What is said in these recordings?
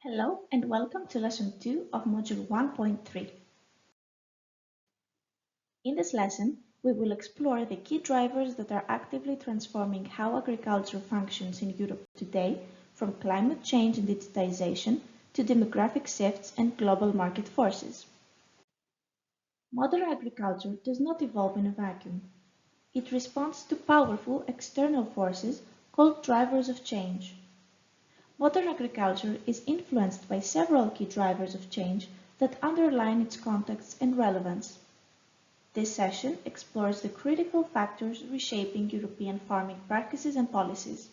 Hello and welcome to Lesson 2 of Module 1.3. In this lesson, we will explore the key drivers that are actively transforming how agriculture functions in Europe today, from climate change and digitization to demographic shifts and global market forces. Modern agriculture does not evolve in a vacuum. It responds to powerful external forces called drivers of change. Modern agriculture is influenced by several key drivers of change that underline its context and relevance. This session explores the critical factors reshaping European farming practices and policies.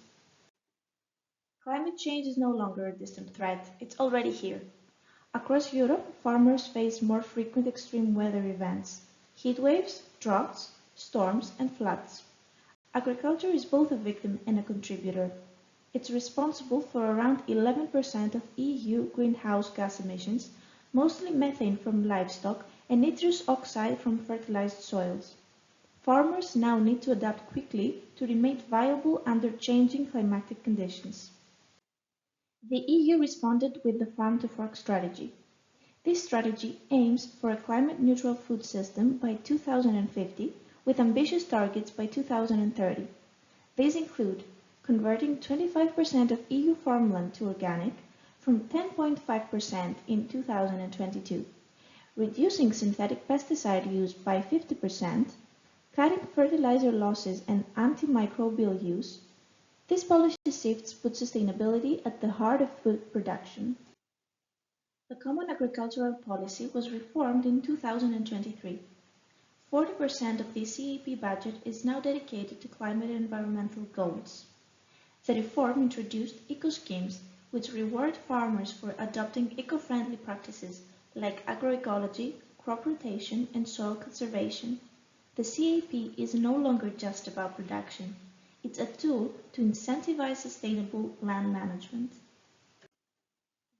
Climate change is no longer a distant threat, it's already here. Across Europe, farmers face more frequent extreme weather events, heat waves, droughts, storms, and floods. Agriculture is both a victim and a contributor. It's responsible for around 11% of EU greenhouse gas emissions, mostly methane from livestock and nitrous oxide from fertilized soils. Farmers now need to adapt quickly to remain viable under changing climatic conditions. The EU responded with the Farm to Fork strategy. This strategy aims for a climate-neutral food system by 2050 with ambitious targets by 2030. These include converting 25% of EU farmland to organic from 10.5% in 2022, reducing synthetic pesticide use by 50%, cutting fertilizer losses and antimicrobial use. This policy shifts put sustainability at the heart of food production. The Common Agricultural Policy was reformed in 2023. 40% of the CAP budget is now dedicated to climate and environmental goals. The reform introduced eco-schemes which reward farmers for adopting eco-friendly practices like agroecology, crop rotation, and soil conservation. The CAP is no longer just about production. It's a tool to incentivize sustainable land management.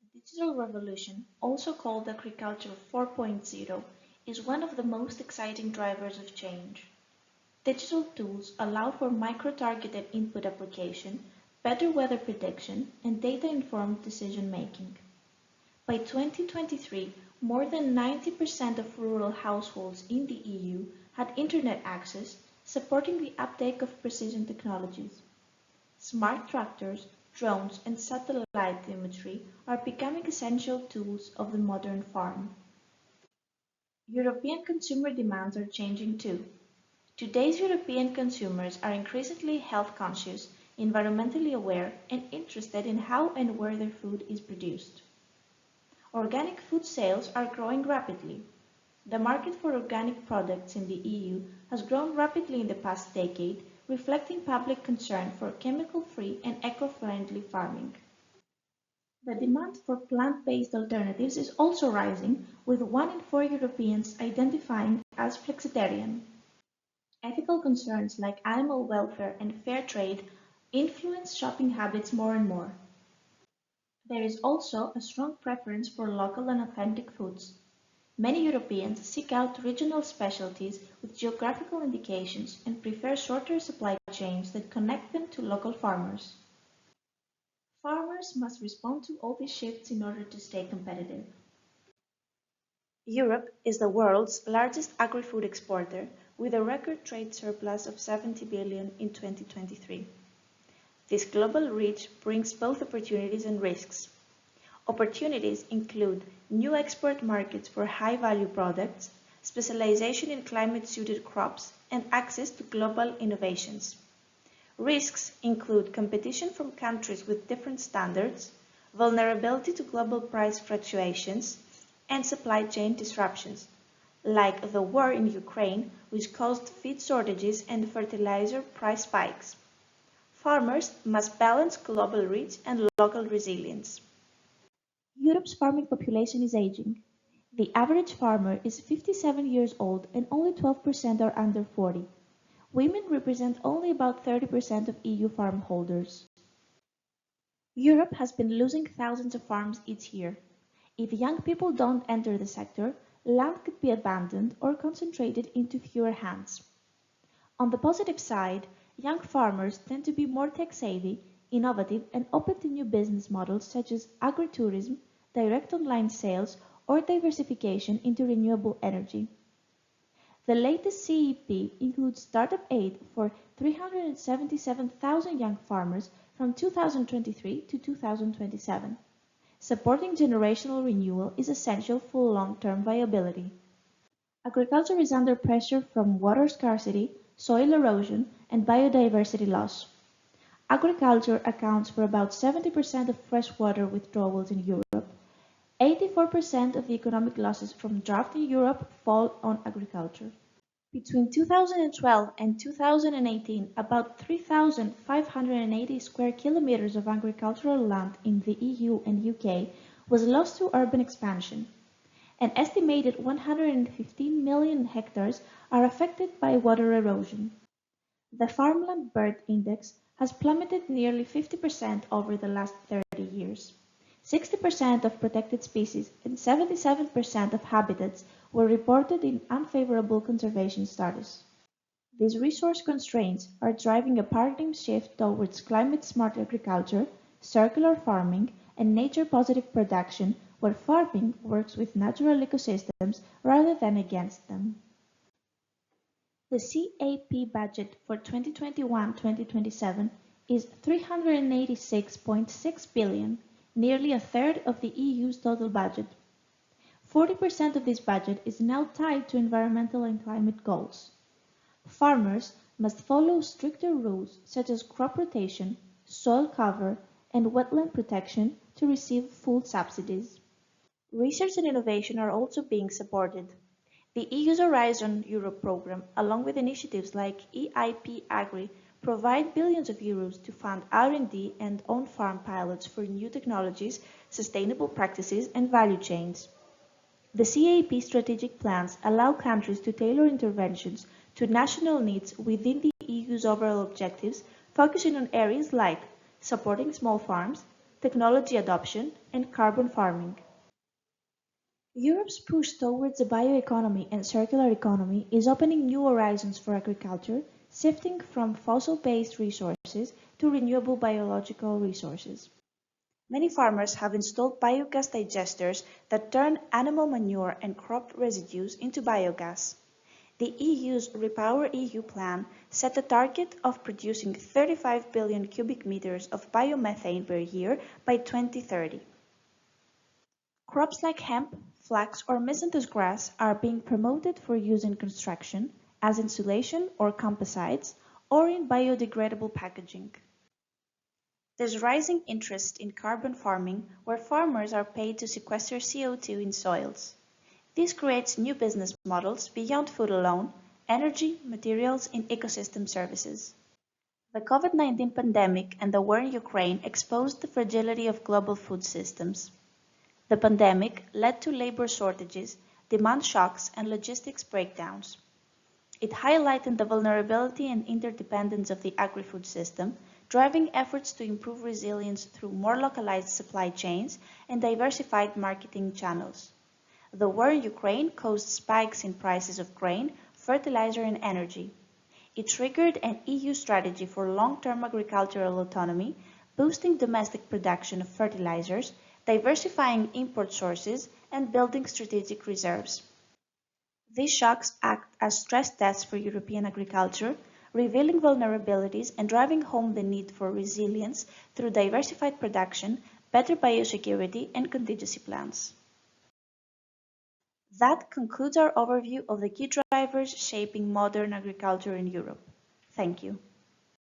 The digital revolution, also called Agriculture 4.0, is one of the most exciting drivers of change. Digital tools allow for micro-targeted input application, better weather prediction, and data-informed decision-making. By 2023, more than 90% of rural households in the EU had internet access, supporting the uptake of precision technologies. Smart tractors, drones, and satellite imagery are becoming essential tools of the modern farm. European consumer demands are changing too. Today's European consumers are increasingly health-conscious, environmentally aware, and interested in how and where their food is produced. Organic food sales are growing rapidly. The market for organic products in the EU has grown rapidly in the past decade, reflecting public concern for chemical-free and eco-friendly farming. The demand for plant-based alternatives is also rising, with 1 in 4 Europeans identifying as flexitarian. Ethical concerns like animal welfare and fair trade influence shopping habits more and more. There is also a strong preference for local and authentic foods. Many Europeans seek out regional specialties with geographical indications and prefer shorter supply chains that connect them to local farmers. Farmers must respond to all these shifts in order to stay competitive. Europe is the world's largest agri-food exporter, with a record trade surplus of 70 billion in 2023. This global reach brings both opportunities and risks. Opportunities include new export markets for high-value products, specialization in climate-suited crops, and access to global innovations. Risks include competition from countries with different standards, vulnerability to global price fluctuations, and supply chain disruptions, like the war in Ukraine, which caused feed shortages and fertilizer price spikes. Farmers must balance global reach and local resilience. Europe's farming population is aging. The average farmer is 57 years old and only 12% are under 40. Women represent only about 30% of EU farm holders. Europe has been losing thousands of farms each year. If young people don't enter the sector, land could be abandoned or concentrated into fewer hands. On the positive side, young farmers tend to be more tech-savvy, innovative, and open to new business models such as agritourism, direct online sales, or diversification into renewable energy. The latest CEP includes startup aid for 377,000 young farmers from 2023 to 2027. Supporting generational renewal is essential for long-term viability. Agriculture is under pressure from water scarcity, soil erosion, and biodiversity loss. Agriculture accounts for about 70% of freshwater withdrawals in Europe. 84% of the economic losses from drought in Europe fall on agriculture. Between 2012 and 2018, about 3,580 square kilometers of agricultural land in the EU and UK was lost to urban expansion. An estimated 115 million hectares are affected by water erosion. The farmland bird index has plummeted nearly 50% over the last 30 years. 60% of protected species and 77% of habitats were reported in unfavorable conservation status. These resource constraints are driving a paradigm shift towards climate-smart agriculture, circular farming, and nature-positive production where farming works with natural ecosystems rather than against them. The CAP budget for 2021-2027 is €386.6 billion, nearly a third of the EU's total budget. 40% of this budget is now tied to environmental and climate goals. Farmers must follow stricter rules such as crop rotation, soil cover, and wetland protection to receive full subsidies. Research and innovation are also being supported. The EU's Horizon Europe program, along with initiatives like EIP Agri, provide billions of euros to fund R&D and on-farm pilots for new technologies, sustainable practices, and value chains. The CAP strategic plans allow countries to tailor interventions to national needs within the EU's overall objectives, focusing on areas like supporting small farms, technology adoption, and carbon farming. Europe's push towards a bioeconomy and circular economy is opening new horizons for agriculture, shifting from fossil-based resources to renewable biological resources. Many farmers have installed biogas digesters that turn animal manure and crop residues into biogas. The EU's REPowerEU plan set a target of producing 35 billion cubic meters of biomethane per year by 2030. Crops like hemp, flax, or miscellaneous grass are being promoted for use in construction, as insulation or composites, or in biodegradable packaging. There's rising interest in carbon farming, where farmers are paid to sequester CO2 in soils. This creates new business models beyond food alone: energy, materials, and ecosystem services. The COVID-19 pandemic and the war in Ukraine exposed the fragility of global food systems. The pandemic led to labor shortages, demand shocks, and logistics breakdowns. It highlighted the vulnerability and interdependence of the agri-food system, driving efforts to improve resilience through more localized supply chains and diversified marketing channels. The war in Ukraine caused spikes in prices of grain, fertilizer, and energy. It triggered an EU strategy for long-term agricultural autonomy, boosting domestic production of fertilizers, diversifying import sources, and building strategic reserves. These shocks act as stress tests for European agriculture, revealing vulnerabilities and driving home the need for resilience through diversified production, better biosecurity, and contingency plans. That concludes our overview of the key drivers shaping modern agriculture in Europe. Thank you.